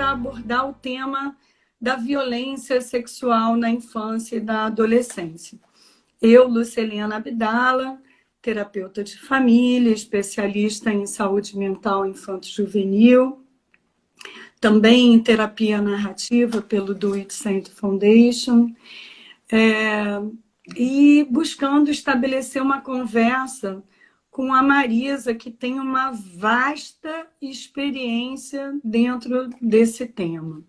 para abordar o tema da violência sexual na infância e na adolescência. Eu, Lucelena Abdala, terapeuta de família, especialista em saúde mental infanto-juvenil, também em terapia narrativa pelo Do It Center Foundation, e buscando estabelecer uma conversa com a Marisa, que tem uma vasta experiência dentro desse tema.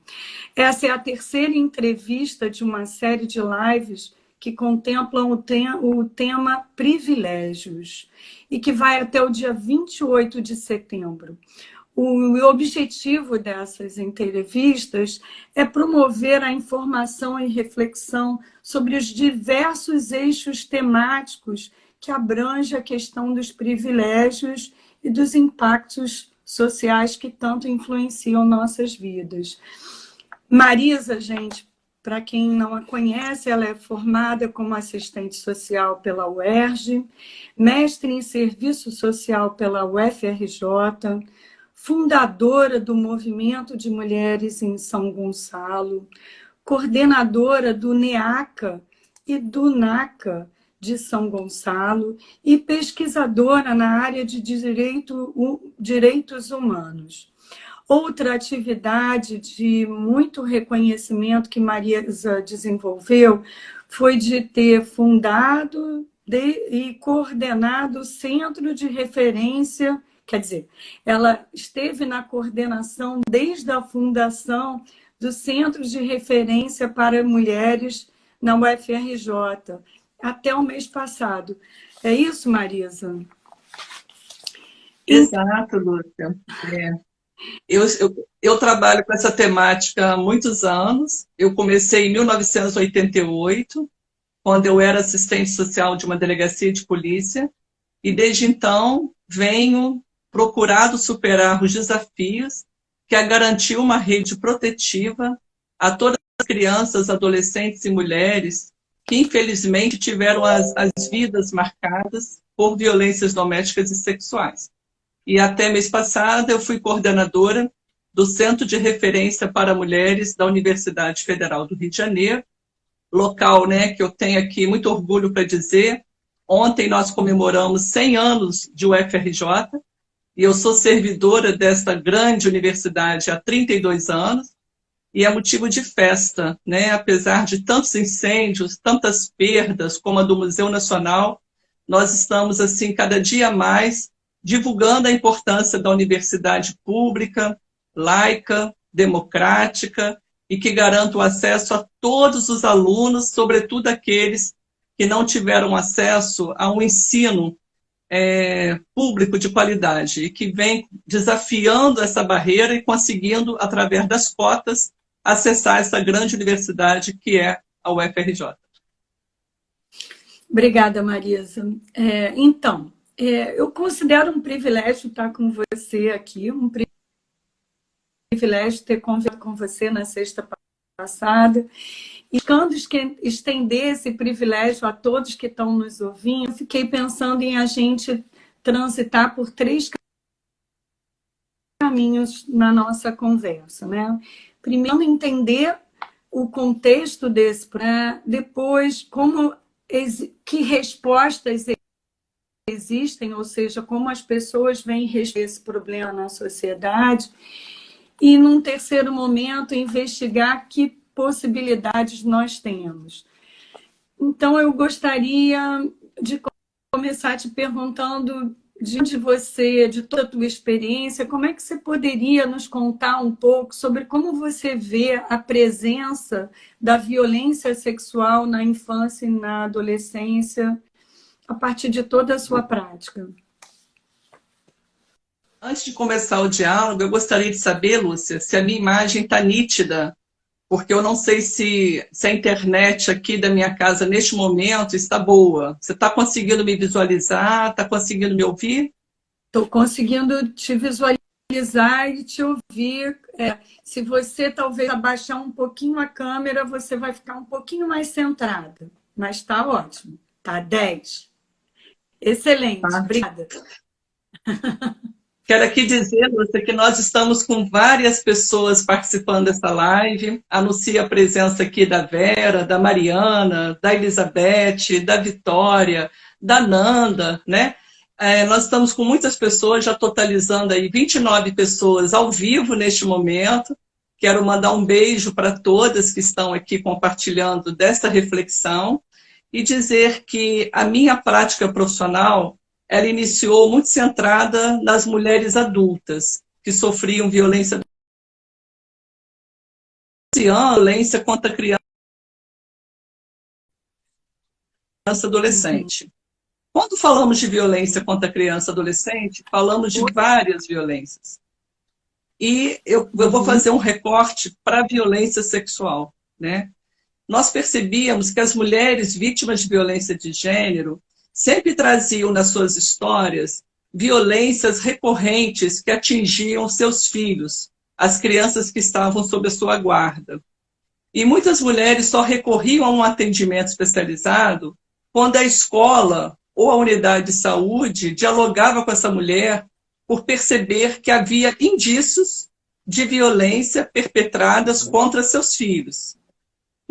Essa é a terceira entrevista de uma série de lives que contemplam o tema privilégios e que vai até o dia 28 de setembro. O objetivo dessas entrevistas é promover a informação e reflexão sobre os diversos eixos temáticos que abrange a questão dos privilégios e dos impactos sociais que tanto influenciam nossas vidas. Marisa, gente, para quem não a conhece, ela é formada como assistente social pela UERJ, mestre em serviço social pela UFRJ, fundadora do Movimento de Mulheres em São Gonçalo, coordenadora do NEACA e do NACA de São Gonçalo e pesquisadora na área de direitos humanos. Outra atividade de muito reconhecimento que Marisa desenvolveu foi de ter fundado e coordenado o Centro de Referência, quer dizer, ela esteve na coordenação desde a fundação do Centro de Referência para Mulheres na UFRJ, até o mês passado. É isso, Marisa? Exato, Lúcia. Eu trabalho com essa temática há muitos anos. Eu comecei em 1988, quando eu era assistente social de uma delegacia de polícia, e desde então venho procurado superar os desafios que é garantir uma rede protetiva a todas as crianças, adolescentes e mulheres que, infelizmente, tiveram as vidas marcadas por violências domésticas e sexuais. E até mês passado eu fui coordenadora do Centro de Referência para Mulheres da Universidade Federal do Rio de Janeiro, local, né, que eu tenho aqui muito orgulho para dizer. Ontem nós comemoramos 100 anos de UFRJ, e eu sou servidora desta grande universidade há 32 anos, e é motivo de festa, né? Apesar de tantos incêndios, tantas perdas, como a do Museu Nacional, nós estamos, assim, cada dia mais divulgando a importância da universidade pública, laica, democrática, e que garanta o acesso a todos os alunos, sobretudo aqueles que não tiveram acesso a um ensino público de qualidade, e que vem desafiando essa barreira e conseguindo, através das cotas, acessar essa grande universidade que é a UFRJ. Obrigada, Marisa. Então, eu considero um privilégio estar com você aqui, um privilégio ter conversado com você na sexta passada, e buscando estender esse privilégio a todos que estão nos ouvindo. Eu fiquei pensando em a gente transitar por 3 caminhos na nossa conversa, né? Primeiro, entender o contexto desse, para depois que respostas existem, ou seja, como as pessoas veem esse problema na sociedade, e num terceiro momento investigar que possibilidades nós temos. Então, eu gostaria de começar te perguntando, de você, de toda a tua experiência, como é que você poderia nos contar um pouco sobre como você vê a presença da violência sexual na infância e na adolescência, a partir de toda a sua prática? Antes de começar o diálogo, eu gostaria de saber, Lúcia, se a minha imagem está nítida, porque eu não sei se a internet aqui da minha casa, neste momento, está boa. Você está conseguindo me visualizar? Está conseguindo me ouvir? Estou conseguindo te visualizar e te ouvir. Se você talvez abaixar um pouquinho a câmera, você vai ficar um pouquinho mais centrada. Mas está ótimo. Está 10. Excelente. Obrigada. Quero aqui dizer, Lúcia, que nós estamos com várias pessoas participando dessa live. Anuncio a presença aqui da Vera, da Mariana, da Elizabeth, da Vitória, da Nanda, né? Nós estamos com muitas pessoas, já totalizando aí 29 pessoas ao vivo neste momento. Quero mandar um beijo para todas que estão aqui compartilhando desta reflexão e dizer que a minha prática profissional ela iniciou muito centrada nas mulheres adultas que sofriam violência contra criança e adolescente. Quando falamos de violência contra criança e adolescente, falamos de várias violências. E eu vou fazer um recorte para a violência sexual, né? Nós percebíamos que as mulheres vítimas de violência de gênero sempre traziam nas suas histórias violências recorrentes que atingiam seus filhos, as crianças que estavam sob a sua guarda. E muitas mulheres só recorriam a um atendimento especializado quando a escola ou a unidade de saúde dialogava com essa mulher por perceber que havia indícios de violência perpetradas contra seus filhos.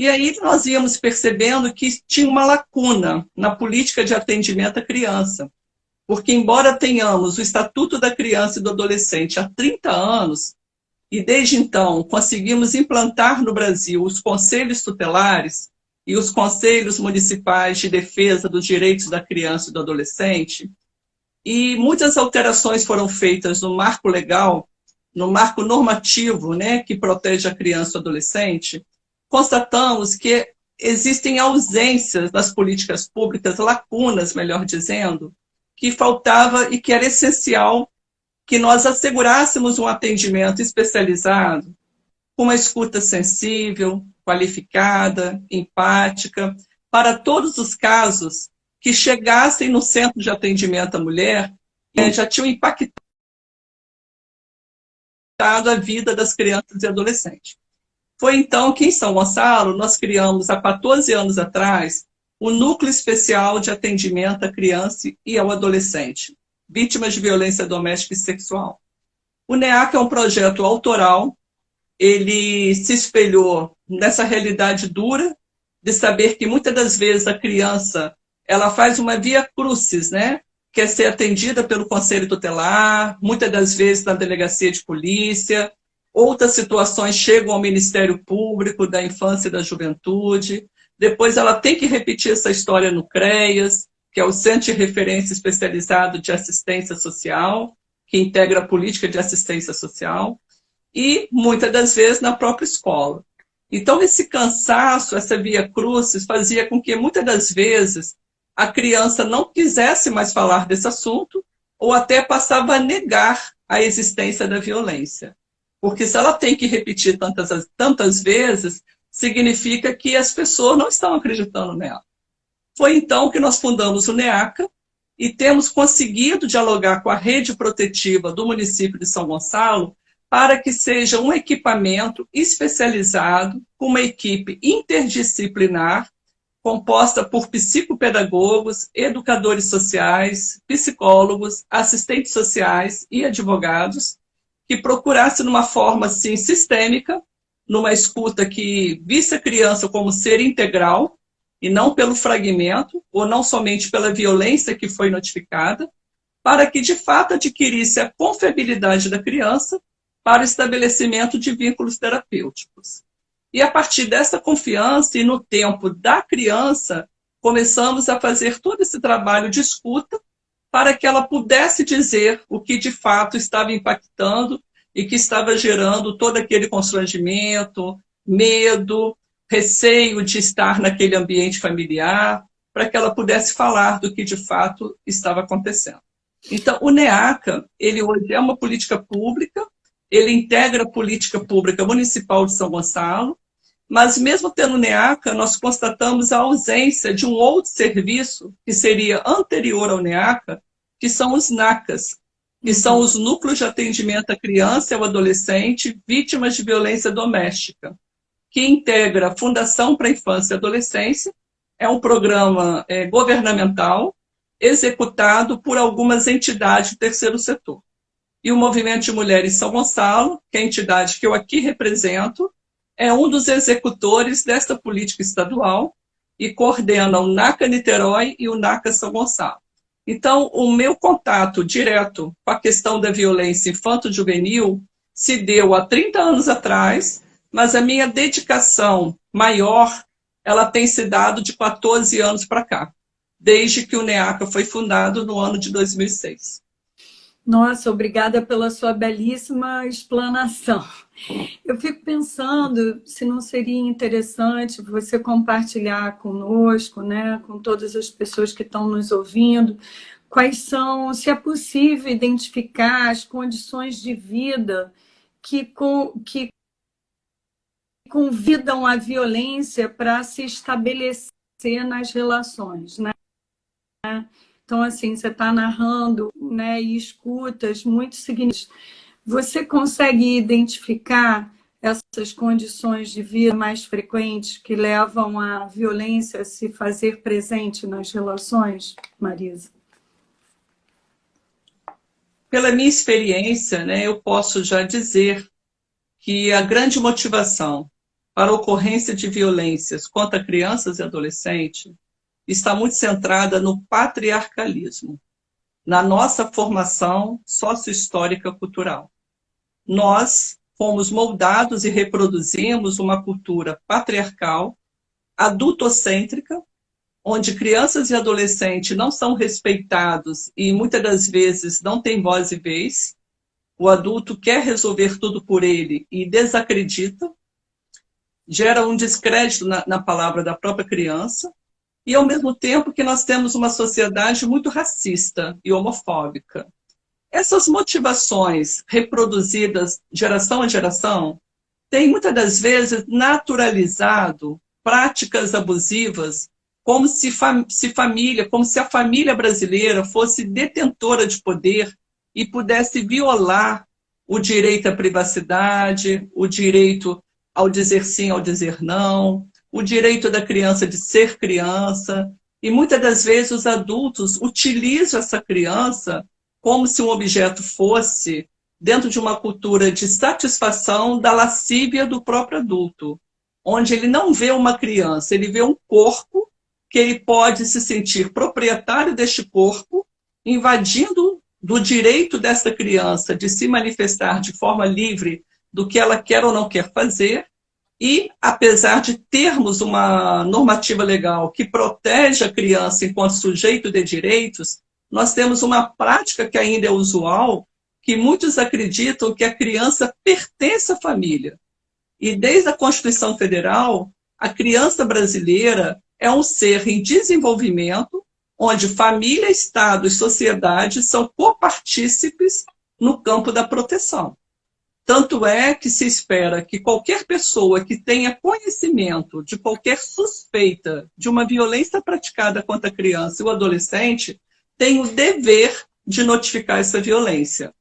E aí nós íamos percebendo que tinha uma lacuna na política de atendimento à criança. Porque embora tenhamos o Estatuto da Criança e do Adolescente há 30 anos, e desde então conseguimos implantar no Brasil os conselhos tutelares e os conselhos municipais de defesa dos direitos da criança e do adolescente, e muitas alterações foram feitas no marco legal, no marco normativo, né, que protege a criança e o adolescente, constatamos que existem ausências das políticas públicas, lacunas, melhor dizendo, que faltava e que era essencial que nós assegurássemos um atendimento especializado, com uma escuta sensível, qualificada, empática, para todos os casos que chegassem no centro de atendimento à mulher e já tinham impactado a vida das crianças e adolescentes. Foi então que em São Gonçalo nós criamos, há 14 anos atrás, o Núcleo Especial de Atendimento à Criança e ao Adolescente, vítimas de violência doméstica e sexual. O NEAC é um projeto autoral, ele se espelhou nessa realidade dura de saber que muitas das vezes a criança ela faz uma via crucis, né? Quer ser atendida pelo Conselho Tutelar, muitas das vezes na delegacia de polícia, outras situações chegam ao Ministério Público da Infância e da Juventude, depois ela tem que repetir essa história no CREAS, que é o Centro de Referência Especializado de Assistência Social, que integra a política de assistência social, e muitas das vezes na própria escola. Então esse cansaço, essa via crucis, fazia com que muitas das vezes a criança não quisesse mais falar desse assunto, ou até passava a negar a existência da violência. Porque se ela tem que repetir tantas vezes, significa que as pessoas não estão acreditando nela. Foi então que nós fundamos o NEACA e temos conseguido dialogar com a rede protetiva do município de São Gonçalo para que seja um equipamento especializado, com uma equipe interdisciplinar, composta por psicopedagogos, educadores sociais, psicólogos, assistentes sociais e advogados, que procurasse numa forma assim, sistêmica, numa escuta que visse a criança como ser integral, e não pelo fragmento, ou não somente pela violência que foi notificada, para que de fato adquirisse a confiabilidade da criança para o estabelecimento de vínculos terapêuticos. E a partir dessa confiança e no tempo da criança, começamos a fazer todo esse trabalho de escuta para que ela pudesse dizer o que de fato estava impactando e que estava gerando todo aquele constrangimento, medo, receio de estar naquele ambiente familiar, para que ela pudesse falar do que de fato estava acontecendo. Então, o NEACA, ele hoje é uma política pública, ele integra a política pública municipal de São Gonçalo, mas mesmo tendo o NEACA, nós constatamos a ausência de um outro serviço que seria anterior ao NEACA, que são os NACAs, que são os Núcleos de Atendimento à Criança e ao Adolescente vítimas de violência doméstica, que integra a Fundação para a Infância e Adolescência, é um programa governamental executado por algumas entidades do terceiro setor. e o Movimento de Mulheres São Gonçalo, que é a entidade que eu aqui represento, é um dos executores desta política estadual e coordena o NACA Niterói e o NACA São Gonçalo. Então, o meu contato direto com a questão da violência infanto-juvenil se deu há 30 anos atrás, mas a minha dedicação maior, ela tem se dado de 14 anos para cá, desde que o NEACA foi fundado no ano de 2006. Nossa, obrigada pela sua belíssima explanação. Eu fico pensando se não seria interessante você compartilhar conosco, né, com todas as pessoas que estão nos ouvindo, quais são, se é possível identificar as condições de vida que convidam a violência para se estabelecer nas relações, né? Então, assim, você está narrando, né, e escutas muito significativas. Você consegue identificar essas condições de vida mais frequentes que levam a violência a se fazer presente nas relações, Marisa? Pela minha experiência, né, eu posso já dizer que a grande motivação para a ocorrência de violências contra crianças e adolescentes está muito centrada no patriarcalismo, na nossa formação sociohistórica cultural. Nós fomos moldados e reproduzimos uma cultura patriarcal, adultocêntrica, onde crianças e adolescentes não são respeitados e muitas das vezes não têm voz e vez. O adulto quer resolver tudo por ele e desacredita, gera um descrédito na palavra da própria criança, e ao mesmo tempo que nós temos uma sociedade muito racista e homofóbica. Essas motivações reproduzidas geração a geração têm muitas das vezes naturalizado práticas abusivas como se a família brasileira fosse detentora de poder e pudesse violar o direito à privacidade, o direito ao dizer sim, ao dizer não, o direito da criança de ser criança. E muitas das vezes os adultos utilizam essa criança como se um objeto fosse dentro de uma cultura de satisfação da lascívia do próprio adulto, onde ele não vê uma criança, ele vê um corpo que ele pode se sentir proprietário deste corpo, invadindo do direito dessa criança de se manifestar de forma livre do que ela quer ou não quer fazer. E, apesar de termos uma normativa legal que protege a criança enquanto sujeito de direitos, nós temos uma prática que ainda é usual, que muitos acreditam que a criança pertence à família. E desde a Constituição Federal, a criança brasileira é um ser em desenvolvimento, onde família, Estado e sociedade são copartícipes no campo da proteção. Tanto é que se espera que qualquer pessoa que tenha conhecimento de qualquer suspeita de uma violência praticada contra a criança e o adolescente tenha o dever de notificar essa violência.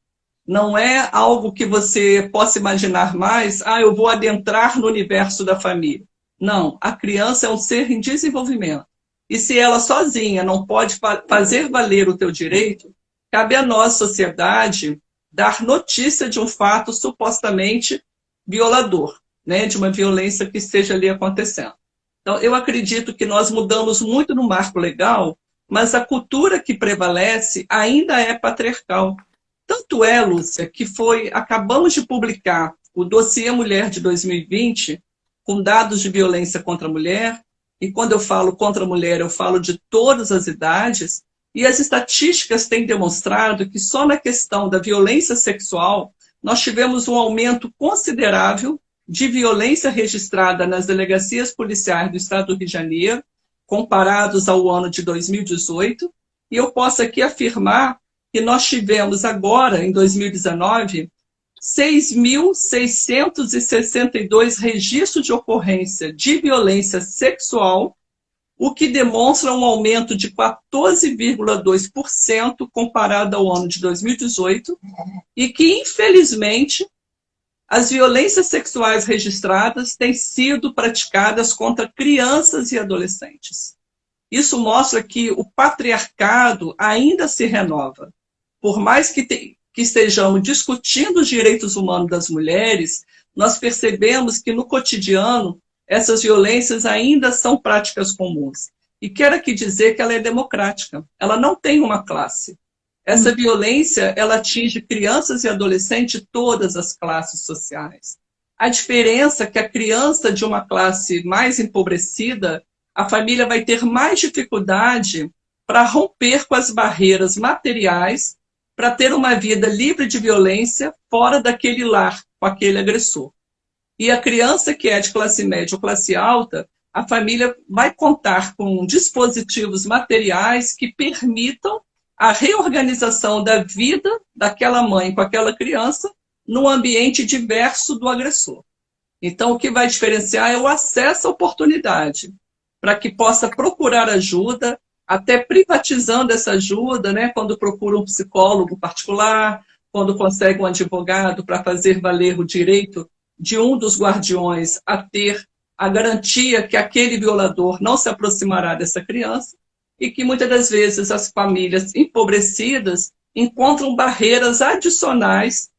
Não é algo que você possa imaginar mais, eu vou adentrar no universo da família. Não, a criança é um ser em desenvolvimento. E se ela sozinha não pode fazer valer o teu direito, cabe a nós, sociedade, dar notícia de um fato supostamente violador, né, de uma violência que esteja ali acontecendo. Então, eu acredito que nós mudamos muito no marco legal, mas a cultura que prevalece ainda é patriarcal. Tanto é, Lúcia, que acabamos de publicar o Dossiê Mulher de 2020, com dados de violência contra a mulher, e quando eu falo contra a mulher, eu falo de todas as idades, e as estatísticas têm demonstrado que só na questão da violência sexual, nós tivemos um aumento considerável de violência registrada nas delegacias policiais do Estado do Rio de Janeiro, comparados ao ano de 2018, e eu posso aqui afirmar que nós tivemos agora, em 2019, 6.662 registros de ocorrência de violência sexual, o que demonstra um aumento de 14,2% comparado ao ano de 2018, e que, infelizmente, as violências sexuais registradas têm sido praticadas contra crianças e adolescentes. Isso mostra que o patriarcado ainda se renova. Por mais que que estejamos discutindo os direitos humanos das mulheres, nós percebemos que no cotidiano essas violências ainda são práticas comuns. E quero aqui dizer que ela é democrática, ela não tem uma classe. Essa violência, ela atinge crianças e adolescentes de todas as classes sociais. A diferença é que a criança de uma classe mais empobrecida, a família vai ter mais dificuldade para romper com as barreiras materiais, para ter uma vida livre de violência fora daquele lar, com aquele agressor. E a criança que é de classe média ou classe alta, a família vai contar com dispositivos materiais que permitam a reorganização da vida daquela mãe com aquela criança num ambiente diverso do agressor. Então, o que vai diferenciar é o acesso à oportunidade, para que possa procurar ajuda, até privatizando essa ajuda, né, quando procura um psicólogo particular, quando consegue um advogado para fazer valer o direito de um dos guardiões a ter a garantia que aquele violador não se aproximará dessa criança, e que muitas das vezes as famílias empobrecidas encontram barreiras adicionais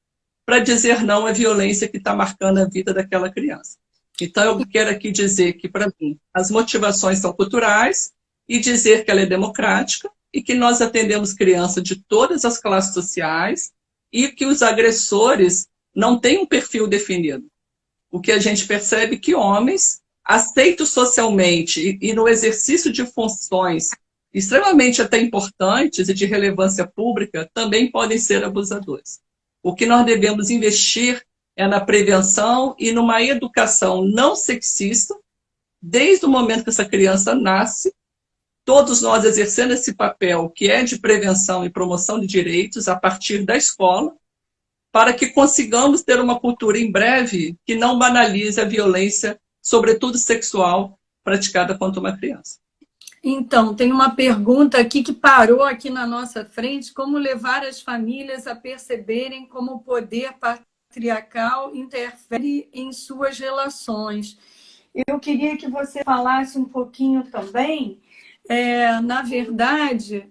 para dizer não à violência que está marcando a vida daquela criança. Então, eu quero aqui dizer que, para mim, as motivações são culturais e dizer que ela é democrática e que nós atendemos crianças de todas as classes sociais e que os agressores não têm um perfil definido. O que a gente percebe é que homens aceitos socialmente e no exercício de funções extremamente até importantes e de relevância pública também podem ser abusadores. O que nós devemos investir é na prevenção e numa educação não sexista, desde o momento que essa criança nasce, todos nós exercendo esse papel que é de prevenção e promoção de direitos a partir da escola, para que consigamos ter uma cultura em breve que não banalize a violência, sobretudo sexual, praticada contra uma criança. Então, tem uma pergunta aqui que parou aqui na nossa frente: como levar as famílias a perceberem como o poder patriarcal interfere em suas relações? Eu queria que você falasse um pouquinho também, na verdade,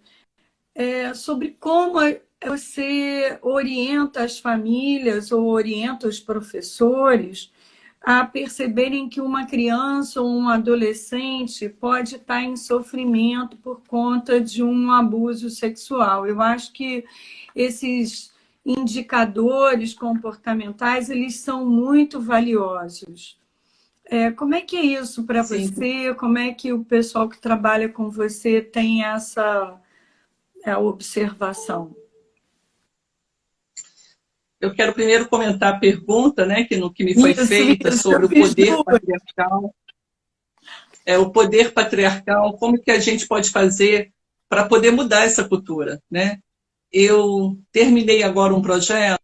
sobre como você orienta as famílias ou orienta os professores a perceberem que uma criança ou um adolescente pode estar em sofrimento por conta de um abuso sexual. Eu acho que esses indicadores comportamentais, eles são muito valiosos. Como é que é isso para você? Como é que o pessoal que trabalha com você tem essa observação? Eu quero primeiro comentar a pergunta, né, que me foi feita sobre o poder patriarcal. O poder patriarcal, como que a gente pode fazer para poder mudar essa cultura, né? Eu terminei agora um projeto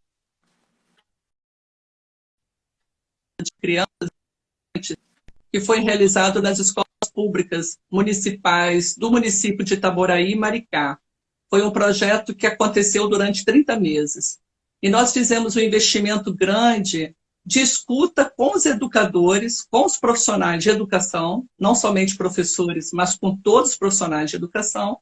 de crianças que foi realizado nas escolas públicas municipais do município de Itaboraí e Maricá. Foi um projeto que aconteceu durante 30 meses. E nós fizemos um investimento grande de escuta com os educadores, com os profissionais de educação, não somente professores, mas com todos os profissionais de educação,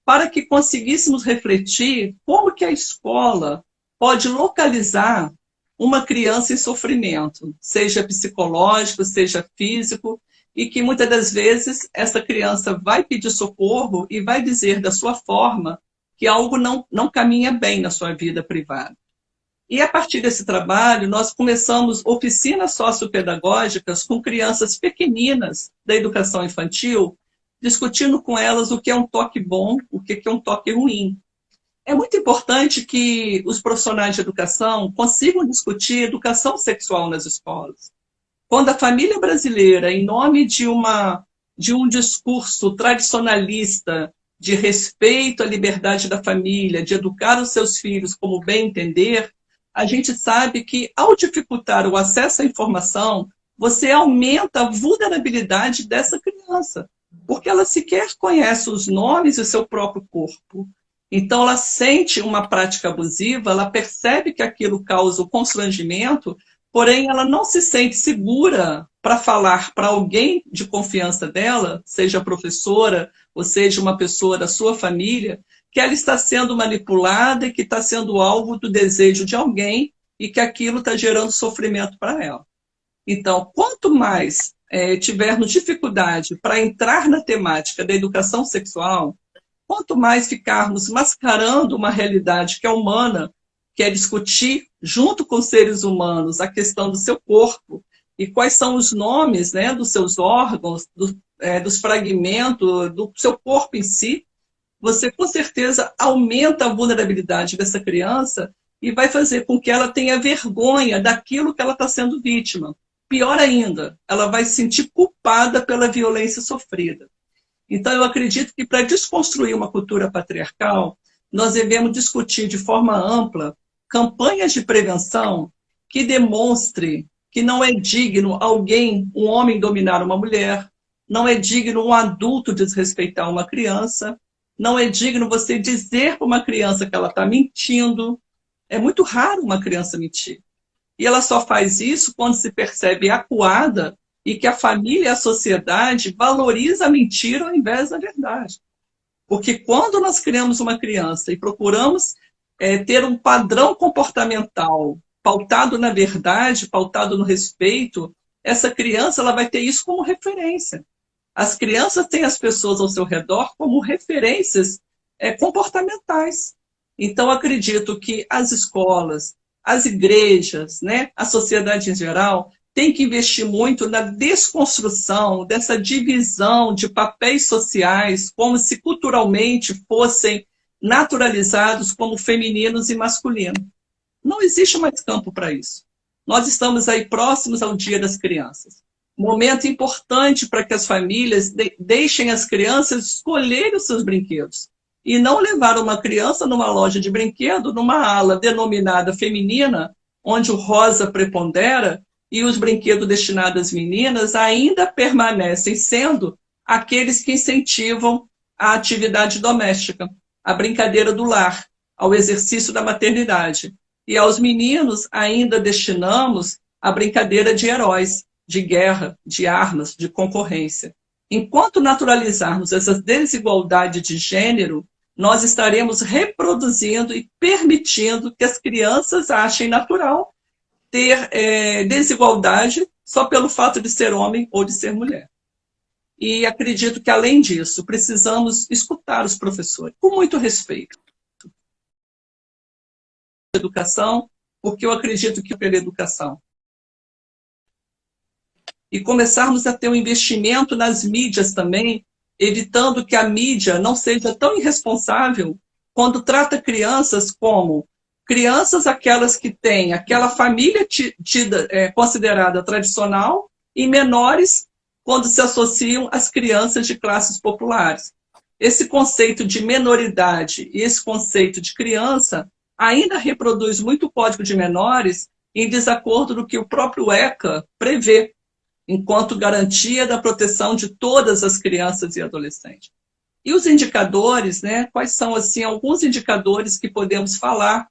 para que conseguíssemos refletir como que a escola pode localizar uma criança em sofrimento, seja psicológico, seja físico, e que muitas das vezes essa criança vai pedir socorro e vai dizer da sua forma que algo não caminha bem na sua vida privada. E a partir desse trabalho, nós começamos oficinas sociopedagógicas com crianças pequeninas da educação infantil, discutindo com elas o que é um toque bom, o que é um toque ruim. É muito importante que os profissionais de educação consigam discutir educação sexual nas escolas. Quando a família brasileira, em nome de um discurso tradicionalista, de respeito à liberdade da família, de educar os seus filhos como bem entender, a gente sabe que, ao dificultar o acesso à informação, você aumenta a vulnerabilidade dessa criança, porque ela sequer conhece os nomes do seu próprio corpo. Então, ela sente uma prática abusiva, ela percebe que aquilo causa o constrangimento, porém, ela não se sente segura para falar para alguém de confiança dela, seja professora ou seja uma pessoa da sua família, que ela está sendo manipulada e que está sendo alvo do desejo de alguém e que aquilo está gerando sofrimento para ela. Então, quanto mais tivermos dificuldade para entrar na temática da educação sexual, quanto mais ficarmos mascarando uma realidade que é humana, que é discutir, junto com os seres humanos, a questão do seu corpo e quais são os nomes, né, dos seus órgãos, dos fragmentos, do seu corpo em si, você com certeza aumenta a vulnerabilidade dessa criança e vai fazer com que ela tenha vergonha daquilo que ela está sendo vítima. Pior ainda, ela vai se sentir culpada pela violência sofrida. Então, eu acredito que para desconstruir uma cultura patriarcal, nós devemos discutir de forma ampla campanhas de prevenção que demonstre que não é digno alguém, um homem, dominar uma mulher, não é digno um adulto desrespeitar uma criança, não é digno você dizer para uma criança que ela está mentindo. É muito raro uma criança mentir. E ela só faz isso quando se percebe acuada e que a família e a sociedade valoriza a mentira ao invés da verdade. Porque quando nós criamos uma criança e procuramos ter um padrão comportamental pautado na verdade, pautado no respeito, essa criança ela vai ter isso como referência. As crianças têm as pessoas ao seu redor como referências comportamentais. Então, acredito que as escolas, as igrejas, né, a sociedade em geral, tem que investir muito na desconstrução dessa divisão de papéis sociais, como se culturalmente fossem naturalizados como femininos e masculinos. Não existe mais campo para isso. Nós estamos aí próximos ao Dia das Crianças. Momento importante para que as famílias deixem as crianças escolherem os seus brinquedos. E não levar uma criança numa loja de brinquedo, numa ala denominada feminina, onde o rosa prepondera, e os brinquedos destinados às meninas ainda permanecem sendo aqueles que incentivam a atividade doméstica, a brincadeira do lar, ao exercício da maternidade. E aos meninos ainda destinamos a brincadeira de heróis, de guerra, de armas, de concorrência. Enquanto naturalizarmos essa desigualdade de gênero, nós estaremos reproduzindo e permitindo que as crianças achem natural ter desigualdade só pelo fato de ser homem ou de ser mulher. E acredito que, além disso, precisamos escutar os professores com muito respeito. Educação, porque eu acredito que pela educação. E começarmos a ter um investimento nas mídias também, evitando que a mídia não seja tão irresponsável quando trata crianças como crianças, aquelas que têm aquela família considerada tradicional, e menores quando se associam às crianças de classes populares. Esse conceito de menoridade e esse conceito de criança ainda reproduz muito o Código de Menores em desacordo do que o próprio ECA prevê, enquanto garantia da proteção de todas as crianças e adolescentes. E os indicadores, né? Quais são assim, alguns indicadores que podemos falar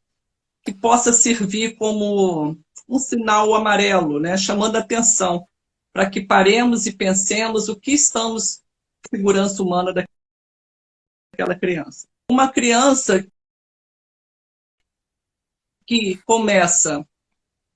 que possa servir como um sinal amarelo, né? Chamando a atenção, para que paremos e pensemos o que estamos na segurança humana daquela criança. Uma criança que começa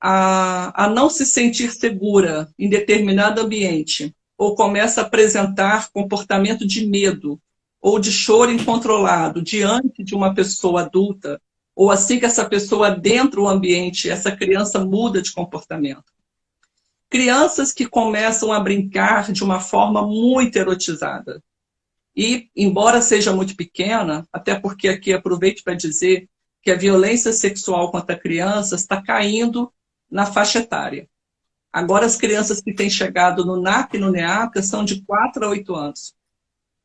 a não se sentir segura em determinado ambiente, ou começa a apresentar comportamento de medo, ou de choro incontrolado diante de uma pessoa adulta, ou assim que essa pessoa adentra o ambiente, essa criança muda de comportamento. Crianças que começam a brincar de uma forma muito erotizada. E, embora seja muito pequena, até porque aqui aproveito para dizer que a violência sexual contra crianças está caindo na faixa etária. Agora, as crianças que têm chegado no NAC e no NEACA são de 4 a 8 anos.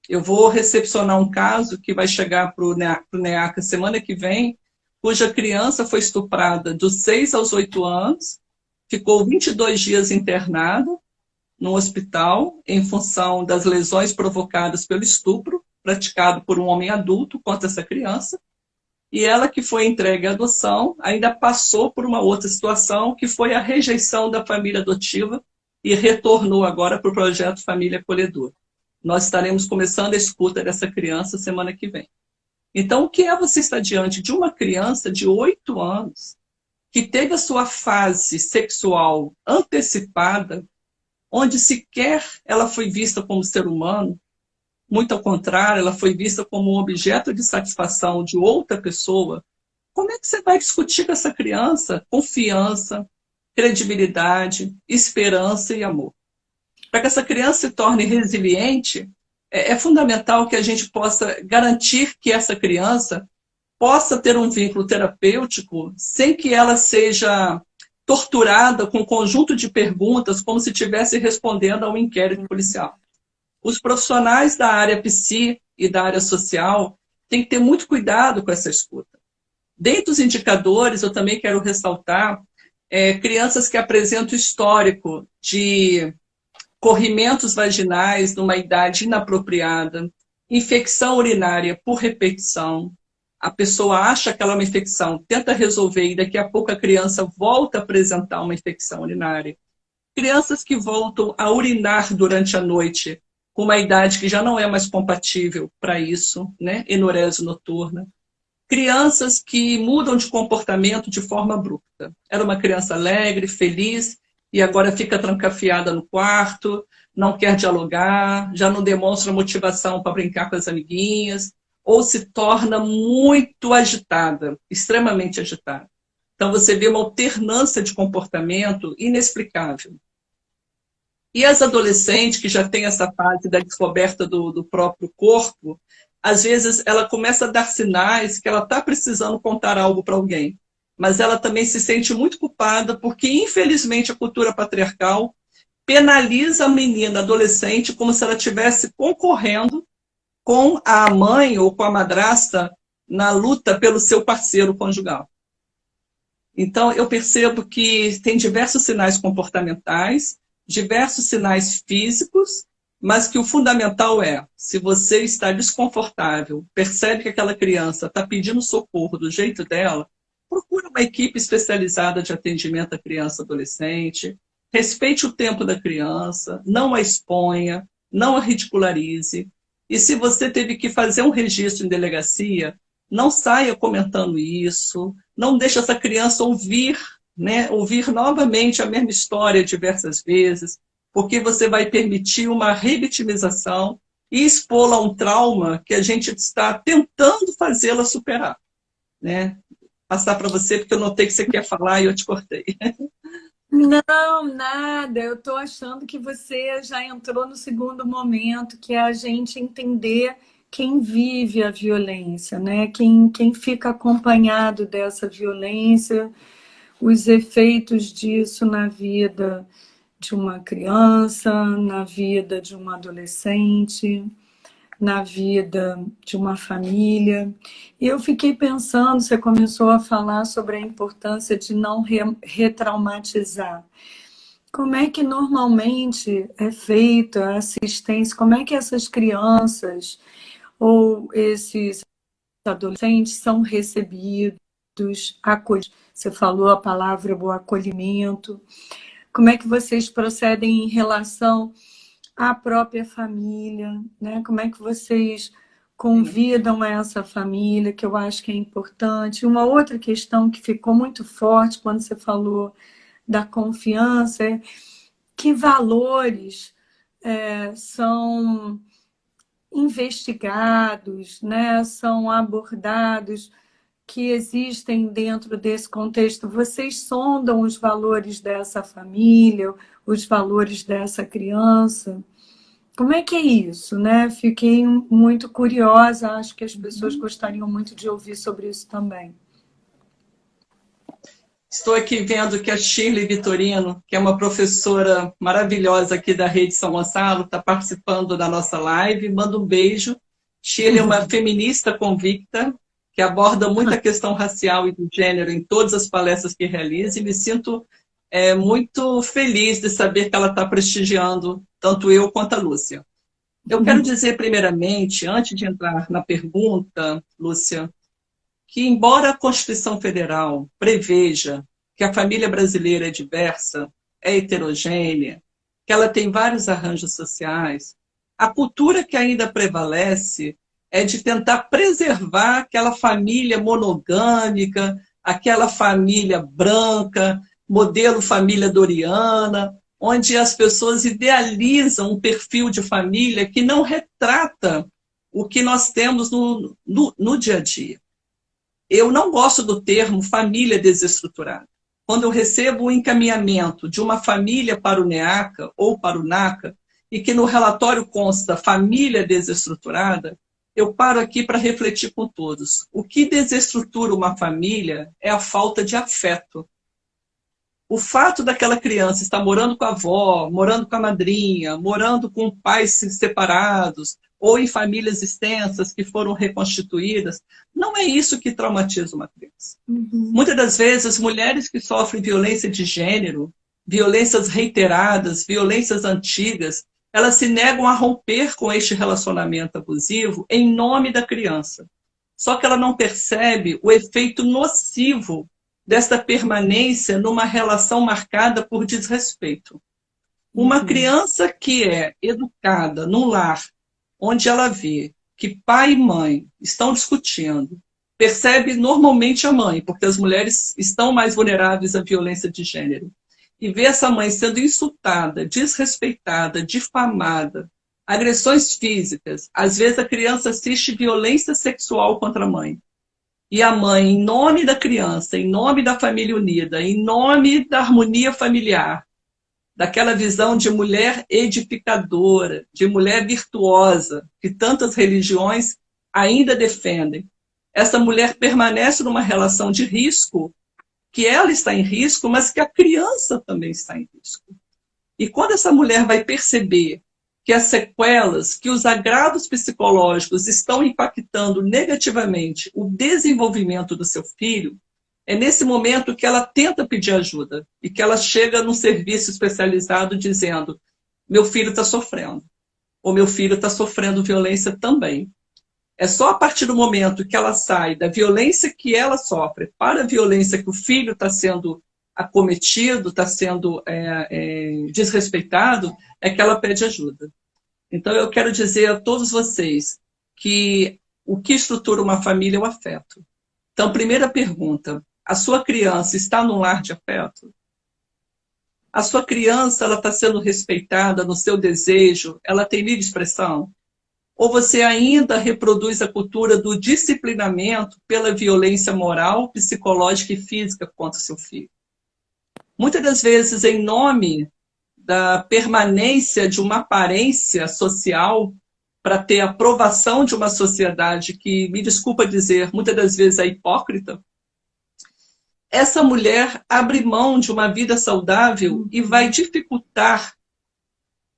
Eu vou recepcionar um caso que vai chegar para o NEACA semana que vem, cuja criança foi estuprada dos 6 aos 8 anos, ficou 22 dias internada no hospital em função das lesões provocadas pelo estupro praticado por um homem adulto contra essa criança. E ela, que foi entregue à adoção, ainda passou por uma outra situação, que foi a rejeição da família adotiva e retornou agora para o projeto Família Acolhedora. Nós estaremos começando a escuta dessa criança semana que vem. Então, o que é você estar diante de uma criança de 8 anos que teve a sua fase sexual antecipada, onde sequer ela foi vista como ser humano, muito ao contrário, ela foi vista como um objeto de satisfação de outra pessoa? Como é que você vai discutir com essa criança confiança, credibilidade, esperança e amor? Para que essa criança se torne resiliente, é fundamental que a gente possa garantir que essa criança possa ter um vínculo terapêutico sem que ela seja torturada com um conjunto de perguntas como se estivesse respondendo a um inquérito policial. Os profissionais da área psi e da área social têm que ter muito cuidado com essa escuta. Dentre os indicadores, eu também quero ressaltar crianças que apresentam histórico de corrimentos vaginais numa idade inapropriada, infecção urinária por repetição. A pessoa acha que ela é uma infecção, tenta resolver e daqui a pouco a criança volta a apresentar uma infecção urinária. Crianças que voltam a urinar durante a noite, com uma idade que já não é mais compatível para isso, né? Enurese noturna. Crianças que mudam de comportamento de forma abrupta. Era uma criança alegre, feliz, e agora fica trancafiada no quarto, não quer dialogar, já não demonstra motivação para brincar com as amiguinhas, ou se torna muito agitada, extremamente agitada. Então você vê uma alternância de comportamento inexplicável. E as adolescentes que já têm essa fase da descoberta do próprio corpo, às vezes ela começa a dar sinais que ela está precisando contar algo para alguém. Mas ela também se sente muito culpada porque, infelizmente, a cultura patriarcal penaliza a menina, a adolescente, como se ela estivesse concorrendo com a mãe ou com a madrasta na luta pelo seu parceiro conjugal. Então, eu percebo que tem diversos sinais comportamentais, diversos sinais físicos, mas que o fundamental é, se você está desconfortável, percebe que aquela criança está pedindo socorro do jeito dela, procura uma equipe especializada de atendimento à criança e adolescente, respeite o tempo da criança, não a exponha, não a ridicularize. E se você teve que fazer um registro em delegacia, não saia comentando isso, não deixe essa criança ouvir, né, ouvir novamente a mesma história diversas vezes, porque você vai permitir uma revitimização e expô-la a um trauma que a gente está tentando fazê-la superar, né? Passar para você, porque eu notei que você quer falar e eu te cortei. Não, nada. Eu estou achando que você já entrou no segundo momento, que é a gente entender quem vive a violência, né? Quem fica acompanhado dessa violência, os efeitos disso na vida de uma criança, na vida de um adolescente, na vida de uma família. E eu fiquei pensando, você começou a falar sobre a importância de não retraumatizar. Como é que normalmente é feita a assistência? Como é que essas crianças ou esses adolescentes são recebidos, acolhidos? Você falou a palavra o acolhimento. Como é que vocês procedem em relação à própria família, né? Como é que vocês convidam essa família, que eu acho que é importante. Uma outra questão que ficou muito forte quando você falou da confiança é que valores são investigados, né? São abordados, que existem dentro desse contexto. Vocês sondam os valores dessa família, os valores dessa criança? Como é que é isso, né? Fiquei muito curiosa, acho que as pessoas gostariam muito de ouvir sobre isso também. Estou aqui vendo que a Shirley Vitorino, que é uma professora maravilhosa aqui da Rede São Gonçalo, está participando da nossa live. Manda um beijo. Shirley é uma feminista convicta, que aborda muito a questão racial e do gênero em todas as palestras que realiza, e me sinto muito feliz de saber que ela está prestigiando tanto eu quanto a Lúcia. Eu quero dizer, primeiramente, antes de entrar na pergunta, Lúcia, que embora a Constituição Federal preveja que a família brasileira é diversa, é heterogênea, que ela tem vários arranjos sociais, a cultura que ainda prevalece é de tentar preservar aquela família monogâmica, aquela família branca, modelo família doriana, onde as pessoas idealizam um perfil de família que não retrata o que nós temos no dia a dia. Eu não gosto do termo família desestruturada. Quando eu recebo um encaminhamento de uma família para o NEACA ou para o NACA, e que no relatório consta família desestruturada, eu paro aqui para refletir com todos. O que desestrutura uma família é a falta de afeto. O fato daquela criança estar morando com a avó, morando com a madrinha, morando com pais separados, ou em famílias extensas que foram reconstituídas, não é isso que traumatiza uma criança. Muitas das vezes, mulheres que sofrem violência de gênero, violências reiteradas, violências antigas, elas se negam a romper com este relacionamento abusivo em nome da criança. Só que ela não percebe o efeito nocivo desta permanência numa relação marcada por desrespeito. Uma criança que é educada num lar onde ela vê que pai e mãe estão discutindo, percebe normalmente a mãe, porque as mulheres estão mais vulneráveis à violência de gênero, e vê essa mãe sendo insultada, desrespeitada, difamada, agressões físicas. Às vezes a criança assiste violência sexual contra a mãe. E a mãe, em nome da criança, em nome da família unida, em nome da harmonia familiar, daquela visão de mulher edificadora, de mulher virtuosa, que tantas religiões ainda defendem, essa mulher permanece numa relação de risco, que ela está em risco, mas que a criança também está em risco. E quando essa mulher vai perceber que as sequelas, que os agravos psicológicos estão impactando negativamente o desenvolvimento do seu filho, é nesse momento que ela tenta pedir ajuda e que ela chega num serviço especializado dizendo: meu filho está sofrendo, ou meu filho está sofrendo violência também. É só a partir do momento que ela sai da violência que ela sofre para a violência que o filho está sendo acometido, está sendo desrespeitado, é que ela pede ajuda. Então eu quero dizer a todos vocês que o que estrutura uma família é o afeto. Então, primeira pergunta: a sua criança está num lar de afeto? A sua criança está sendo respeitada no seu desejo? Ela tem livre expressão? Ou você ainda reproduz a cultura do disciplinamento pela violência moral, psicológica e física contra o seu filho? Muitas das vezes, em nome da permanência de uma aparência social, para ter a aprovação de uma sociedade que, me desculpa dizer, muitas das vezes é hipócrita, essa mulher abre mão de uma vida saudável e vai dificultar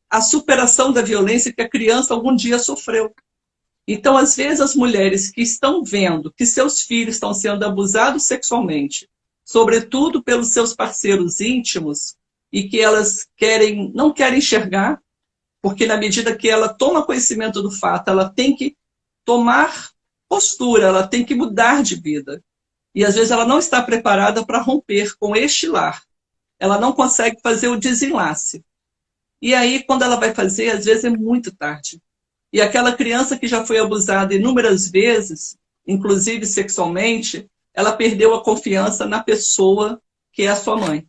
a superação da violência que a criança algum dia sofreu. Então, às vezes, as mulheres que estão vendo que seus filhos estão sendo abusados sexualmente, sobretudo pelos seus parceiros íntimos, e que elas não querem enxergar, porque na medida que ela toma conhecimento do fato, ela tem que tomar postura, ela tem que mudar de vida. E às vezes ela não está preparada para romper com este lar. Ela não consegue fazer o desenlace. E aí, quando ela vai fazer, às vezes é muito tarde. E aquela criança que já foi abusada inúmeras vezes, inclusive sexualmente, ela perdeu a confiança na pessoa que é a sua mãe.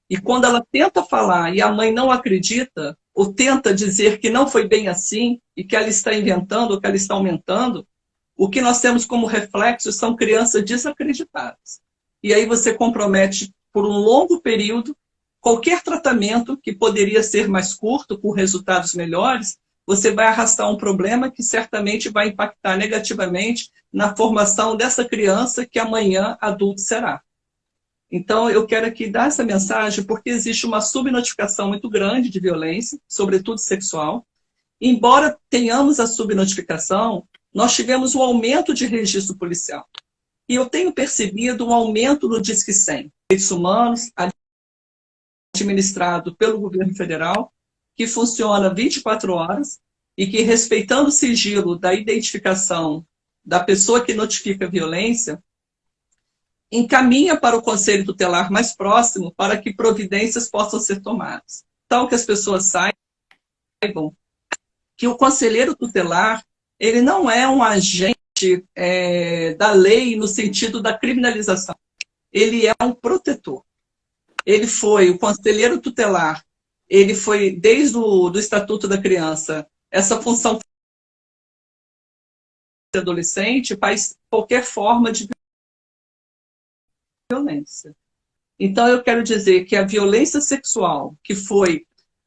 E quando ela tenta falar e a mãe não acredita, ou tenta dizer que não foi bem assim, e que ela está inventando, ou que ela está aumentando, o que nós temos como reflexo são crianças desacreditadas. E aí você compromete por um longo período qualquer tratamento que poderia ser mais curto, com resultados melhores, você vai arrastar um problema que certamente vai impactar negativamente na formação dessa criança que amanhã adulto será. Então, eu quero aqui dar essa mensagem porque existe uma subnotificação muito grande de violência, sobretudo sexual. Embora tenhamos a subnotificação, nós tivemos um aumento de registro policial. E eu tenho percebido um aumento no Disque 100, direitos humanos, administrado pelo governo federal, que funciona 24 horas e que, respeitando o sigilo da identificação da pessoa que notifica a violência, encaminha para o conselho tutelar mais próximo para que providências possam ser tomadas. Então, que as pessoas saibam que o conselheiro tutelar ele não é um agente da lei no sentido da criminalização. Ele é um protetor. Ele foi o conselheiro tutelar, ele foi, desde o do Estatuto da Criança, essa função de adolescente faz qualquer forma de violência. Então, eu quero dizer que a violência sexual, que foi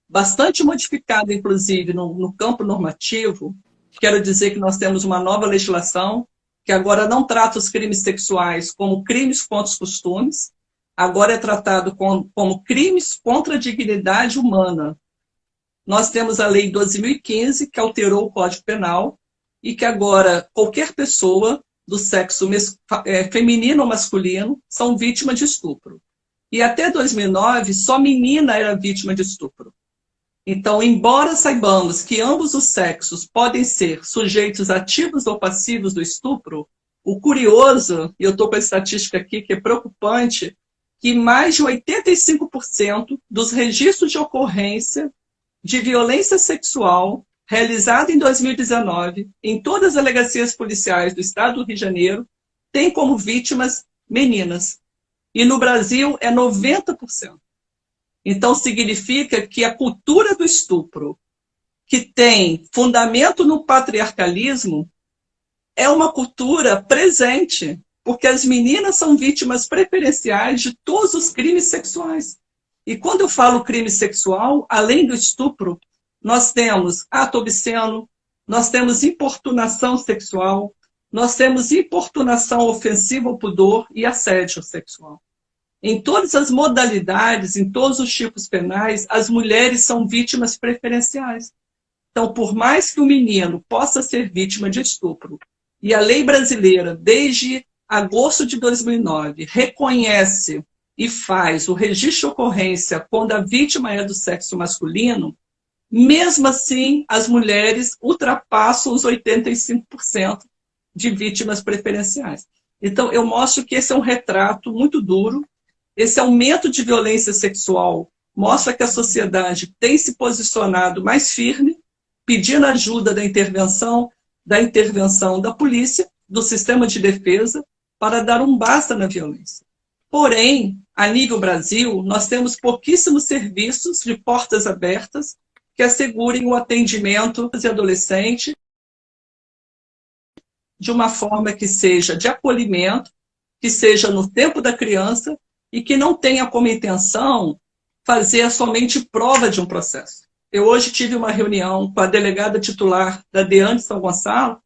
bastante modificada, inclusive, no campo normativo, quero dizer que nós temos uma nova legislação que agora não trata os crimes sexuais como crimes contra os costumes, agora é tratado como crimes contra a dignidade humana. Nós temos a Lei 12.015, que alterou o Código Penal, e que agora qualquer pessoa do sexo feminino ou masculino são vítimas de estupro. E até 2009, só menina era vítima de estupro. Então, embora saibamos que ambos os sexos podem ser sujeitos ativos ou passivos do estupro, o curioso, e eu estou com a estatística aqui que é preocupante, que mais de 85% dos registros de ocorrência de violência sexual realizada em 2019 em todas as delegacias policiais do estado do Rio de Janeiro tem como vítimas meninas. E no Brasil é 90%. Então, significa que a cultura do estupro, que tem fundamento no patriarcalismo, é uma cultura presente, porque as meninas são vítimas preferenciais de todos os crimes sexuais. E quando eu falo crime sexual, além do estupro, nós temos ato obsceno, nós temos importunação sexual, nós temos importunação ofensiva ao pudor e assédio sexual. Em todas as modalidades, em todos os tipos penais, as mulheres são vítimas preferenciais. Então, por mais que o menino possa ser vítima de estupro, e a lei brasileira, desde agosto de 2009, reconhece e faz o registro de ocorrência quando a vítima é do sexo masculino, mesmo assim, as mulheres ultrapassam os 85% de vítimas preferenciais. Então, eu mostro que esse é um retrato muito duro. Esse aumento de violência sexual mostra que a sociedade tem se posicionado mais firme, pedindo ajuda da intervenção da polícia, do sistema de defesa, para dar um basta na violência. Porém, a nível Brasil, nós temos pouquíssimos serviços de portas abertas que assegurem o atendimento de adolescente de uma forma que seja de acolhimento, que seja no tempo da criança e que não tenha como intenção fazer somente prova de um processo. Eu hoje tive uma reunião com a delegada titular da DEAN de São Gonçalo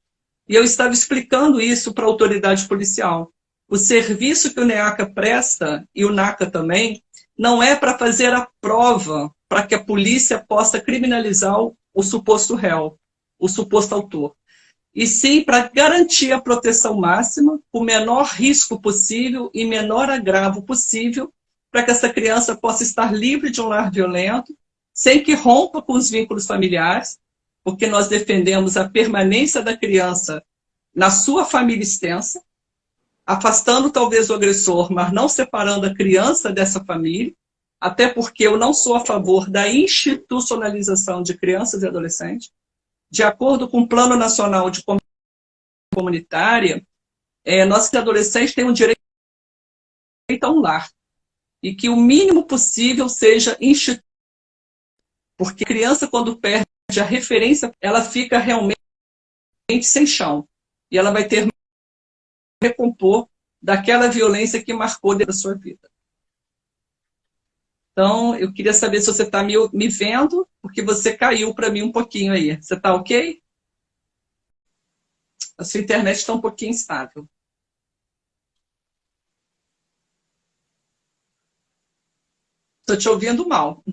e eu estava explicando isso para a autoridade policial. O serviço que o NEACA presta, e o NACA também, não é para fazer a prova para que a polícia possa criminalizar o suposto réu, o suposto autor. E sim para garantir a proteção máxima, o menor risco possível e menor agravo possível, para que essa criança possa estar livre de um lar violento, sem que rompa com os vínculos familiares, porque nós defendemos a permanência da criança na sua família extensa, afastando talvez o agressor, mas não separando a criança dessa família, até porque eu não sou a favor da institucionalização de crianças e adolescentes. De acordo com o Plano Nacional de Comunitária, nossos adolescentes têm um direito a um lar, e que o mínimo possível seja institucionalizado. Porque a criança, quando perde a referência, ela fica realmente sem chão. E ela vai ter que recompor daquela violência que marcou dentro da sua vida. Então, eu queria saber se você está me vendo, porque você caiu para mim um pouquinho aí. Você está ok? A sua internet está um pouquinho instável. Estou te ouvindo mal.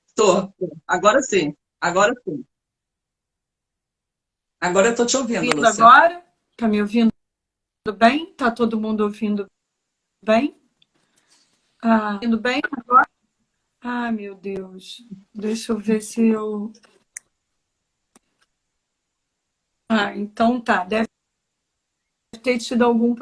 Estou. Agora sim. Agora sim. Agora eu estou te ouvindo, Lúcia. Agora? Está me ouvindo bem? Está todo mundo ouvindo bem? Ouvindo bem agora? Ah, meu Deus. Deixa eu ver se eu... então tá. Deve ter tido algum...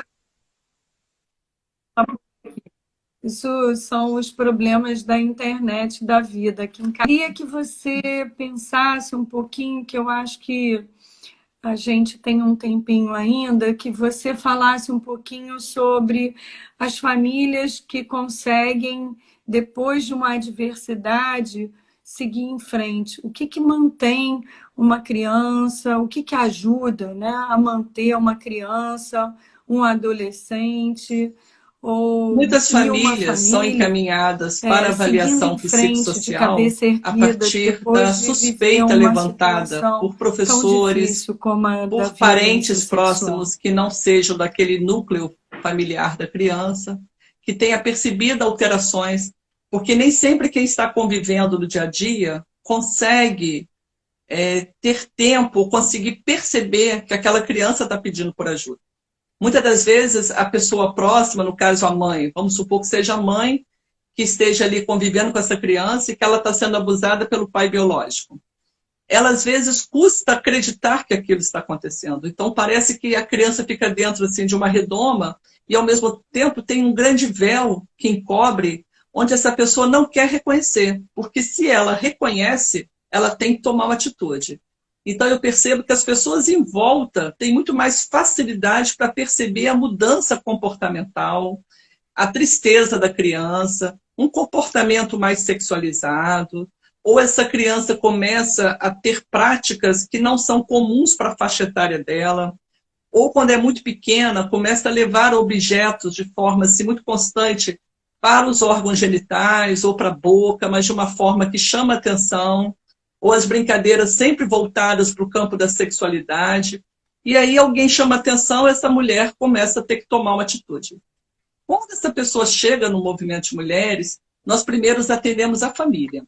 Isso são os problemas da internet, da vida. Queria que você pensasse um pouquinho, que eu acho que a gente tem um tempinho ainda, que você falasse um pouquinho sobre as famílias que conseguem, depois de uma adversidade, seguir em frente. O que que mantém uma criança, o que que ajuda, né, a manter uma criança, um adolescente, ou Muitas e uma famílias são família encaminhadas para seguindo avaliação em frente de psicossocial cabeça a erguida partir da depois de viver suspeita uma levantada situação por tão professores, difícil como a da por violência parentes sexual. próximos que não sejam daquele núcleo familiar da criança, que tenha percebido alterações, porque nem sempre quem está convivendo no dia a dia consegue ter tempo, conseguir perceber que aquela criança está pedindo por ajuda. Muitas das vezes, a pessoa próxima, no caso a mãe, vamos supor que seja a mãe que esteja ali convivendo com essa criança e que ela está sendo abusada pelo pai biológico. Ela, às vezes, custa acreditar que aquilo está acontecendo. Então, parece que a criança fica dentro assim, de uma redoma e, ao mesmo tempo, tem um grande véu que encobre, onde essa pessoa não quer reconhecer. Porque se ela reconhece, ela tem que tomar uma atitude. Então, eu percebo que as pessoas em volta têm muito mais facilidade para perceber a mudança comportamental, a tristeza da criança, um comportamento mais sexualizado, ou essa criança começa a ter práticas que não são comuns para a faixa etária dela, ou quando é muito pequena, começa a levar objetos de forma assim, muito constante para os órgãos genitais ou para a boca, mas de uma forma que chama atenção, ou as brincadeiras sempre voltadas para o campo da sexualidade, e aí alguém chama atenção, essa mulher começa a ter que tomar uma atitude. Quando essa pessoa chega no movimento de mulheres, nós primeiro atendemos a família.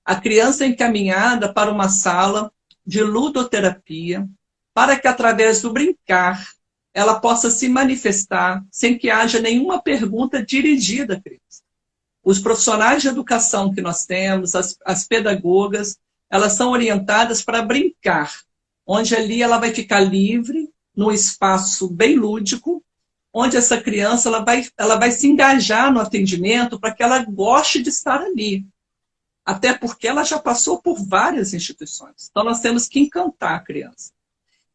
A criança é encaminhada para uma sala de ludoterapia, para que através do brincar, ela possa se manifestar sem que haja nenhuma pergunta dirigida à criança. Os profissionais de educação que nós temos, as pedagogas, elas são orientadas para brincar, onde ali ela vai ficar livre, num espaço bem lúdico, onde essa criança ela vai se engajar no atendimento para que ela goste de estar ali. Até porque ela já passou por várias instituições. Então, nós temos que encantar a criança.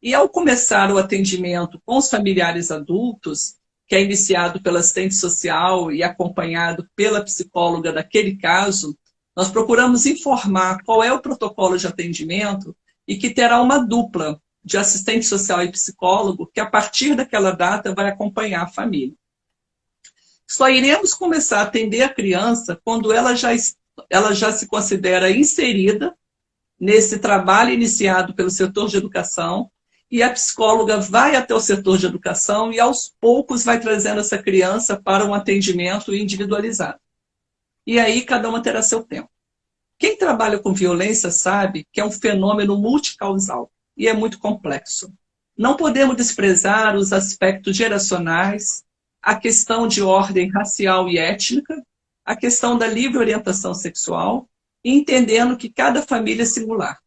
E ao começar o atendimento com os familiares adultos, que é iniciado pela assistente social e acompanhado pela psicóloga daquele caso, nós procuramos informar qual é o protocolo de atendimento e que terá uma dupla de assistente social e psicólogo que, a partir daquela data, vai acompanhar a família. Só iremos começar a atender a criança quando ela já se considera inserida nesse trabalho iniciado pelo setor de educação, e a psicóloga vai até o setor de educação e, aos poucos, vai trazendo essa criança para um atendimento individualizado. E aí, cada uma terá seu tempo. Quem trabalha com violência sabe que é um fenômeno multicausal e é muito complexo. Não podemos desprezar os aspectos geracionais, a questão de ordem racial e étnica, a questão da livre orientação sexual, e entendendo que cada família é singular.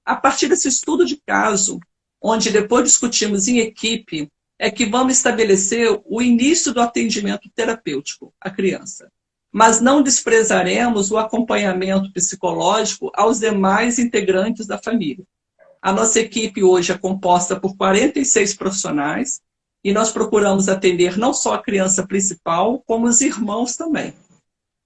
A partir desse estudo de caso, onde depois discutimos em equipe, é que vamos estabelecer o início do atendimento terapêutico à criança. Mas não desprezaremos o acompanhamento psicológico aos demais integrantes da família. A nossa equipe hoje é composta por 46 profissionais e nós procuramos atender não só a criança principal, como os irmãos também.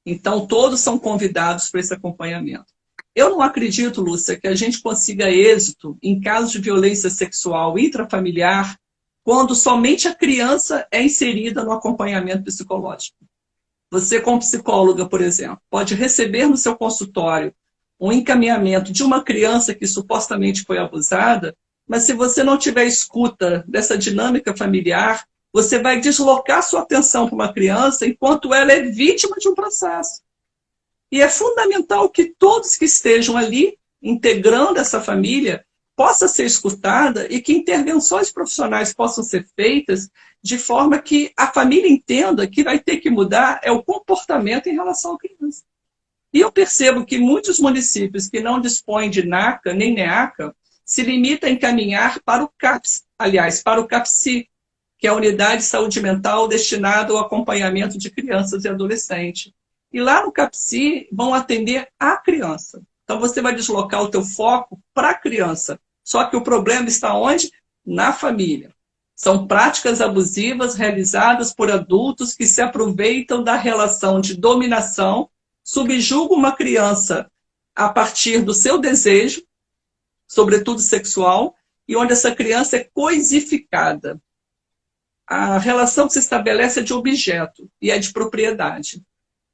Então, todos são convidados para esse acompanhamento. Eu não acredito, Lúcia, que a gente consiga êxito em casos de violência sexual intrafamiliar quando somente a criança é inserida no acompanhamento psicológico. Você, como psicóloga, por exemplo, pode receber no seu consultório um encaminhamento de uma criança que supostamente foi abusada, mas se você não tiver escuta dessa dinâmica familiar, você vai deslocar sua atenção para uma criança enquanto ela é vítima de um processo. E é fundamental que todos que estejam ali, integrando essa família, possa ser escutada e que intervenções profissionais possam ser feitas de forma que a família entenda que vai ter que mudar é o comportamento em relação à criança. E eu percebo que muitos municípios que não dispõem de NACA nem NEACA se limitam a encaminhar para o CAPS, aliás, para o CAPSI, que é a Unidade de Saúde Mental destinada ao acompanhamento de crianças e adolescentes. E lá no CAPSI vão atender a criança. Então você vai deslocar o teu foco para a criança. Só que o problema está onde? Na família. São práticas abusivas realizadas por adultos que se aproveitam da relação de dominação, subjugam uma criança a partir do seu desejo, sobretudo sexual, e onde essa criança é coisificada. A relação que se estabelece é de objeto e é de propriedade.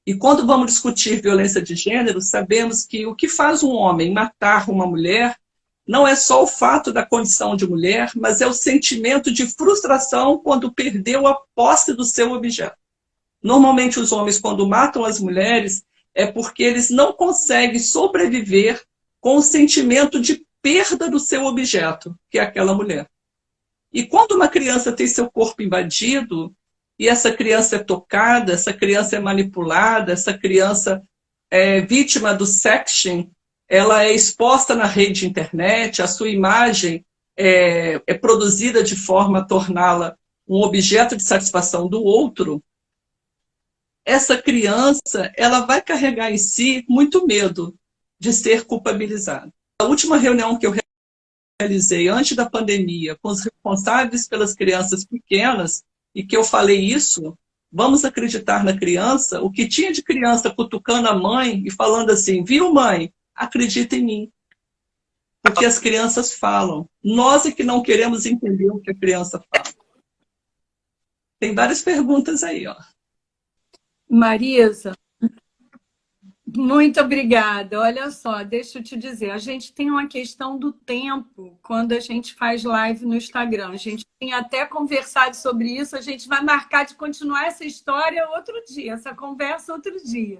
E quando vamos discutir violência de gênero, sabemos que o que faz um homem matar uma mulher não é só o fato da condição de mulher, mas é o sentimento de frustração quando perdeu a posse do seu objeto. Normalmente os homens, quando matam as mulheres, é porque eles não conseguem sobreviver com o sentimento de perda do seu objeto, que é aquela mulher. E quando uma criança tem seu corpo invadido, e essa criança é tocada, essa criança é manipulada, essa criança é vítima do sexting, ela é exposta na rede de internet, a sua imagem é produzida de forma a torná-la um objeto de satisfação do outro, essa criança ela vai carregar em si muito medo de ser culpabilizada. A última reunião que eu realizei antes da pandemia com os responsáveis pelas crianças pequenas, e que eu falei isso, vamos acreditar na criança, o que tinha de criança cutucando a mãe e falando assim, viu mãe, acredita em mim. Porque as crianças falam. Nós é que não queremos entender o que a criança fala. Tem várias perguntas aí, ó. Marisa, muito obrigada. Olha só, deixa eu te dizer, a gente tem uma questão do tempo quando a gente faz live no Instagram. A gente tem até conversado sobre isso, a gente vai marcar de continuar essa história outro dia, essa conversa outro dia.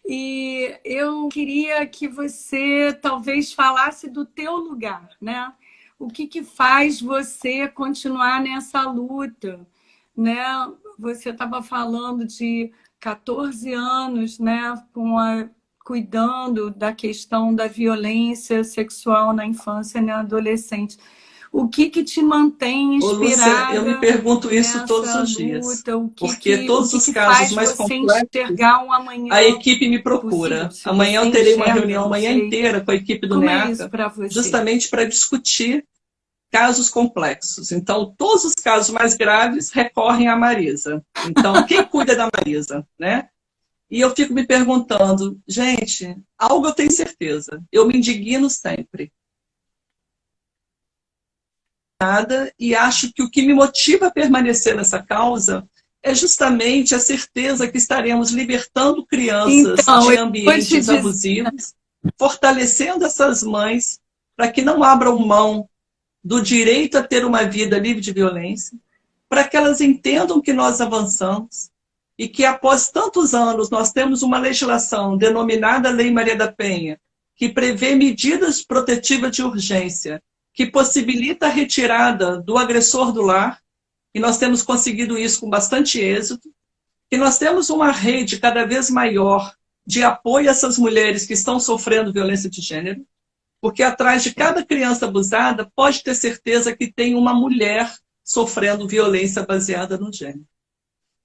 E eu queria que você talvez falasse do teu lugar, né? O que faz você continuar nessa luta, né? Você estava falando de 14 anos, né, cuidando da questão da violência sexual na infância e na adolescente. O que te mantém inspirada? Ô, Lúcia, eu me pergunto isso todos os dias. Porque todos os casos mais complexos, um amanhã a equipe me procura. Amanhã eu terei uma reunião a manhã inteira com a equipe do NEACA, justamente para discutir casos complexos. Então, todos os casos mais graves recorrem à Marisa. Então, quem cuida da Marisa, né? E eu fico me perguntando, gente, algo eu tenho certeza, eu me indigno sempre. E acho que o que me motiva a permanecer nessa causa é justamente a certeza que estaremos libertando crianças de ambientes abusivos, fortalecendo essas mães para que não abram mão do direito a ter uma vida livre de violência, para que elas entendam que nós avançamos e que após tantos anos nós temos uma legislação denominada Lei Maria da Penha, que prevê medidas protetivas de urgência, que possibilita a retirada do agressor do lar, e nós temos conseguido isso com bastante êxito, que nós temos uma rede cada vez maior de apoio a essas mulheres que estão sofrendo violência de gênero, porque atrás de cada criança abusada, pode ter certeza que tem uma mulher sofrendo violência baseada no gênero.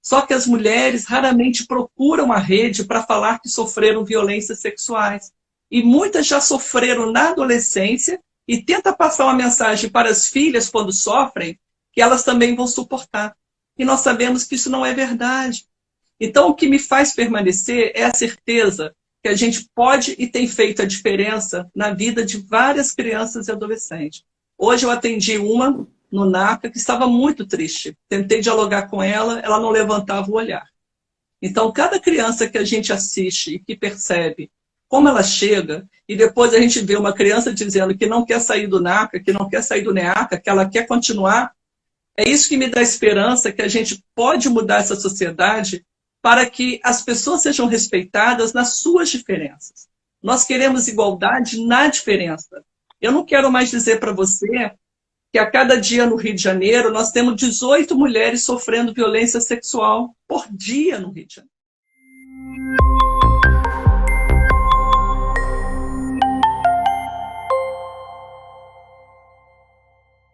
Só que as mulheres raramente procuram a rede para falar que sofreram violências sexuais. E muitas já sofreram na adolescência e tenta passar uma mensagem para as filhas quando sofrem, que elas também vão suportar. E nós sabemos que isso não é verdade. Então, o que me faz permanecer é a certeza que a gente pode e tem feito a diferença na vida de várias crianças e adolescentes. Hoje eu atendi uma no NACA que estava muito triste. Tentei dialogar com ela, ela não levantava o olhar. Então, cada criança que a gente assiste e que percebe como ela chega, e depois a gente vê uma criança dizendo que não quer sair do NACA, que não quer sair do NEACA, que ela quer continuar, é isso que me dá esperança que a gente pode mudar essa sociedade para que as pessoas sejam respeitadas nas suas diferenças. Nós queremos igualdade na diferença. Eu não quero mais dizer para você que a cada dia no Rio de Janeiro nós temos 18 mulheres sofrendo violência sexual por dia no Rio de Janeiro.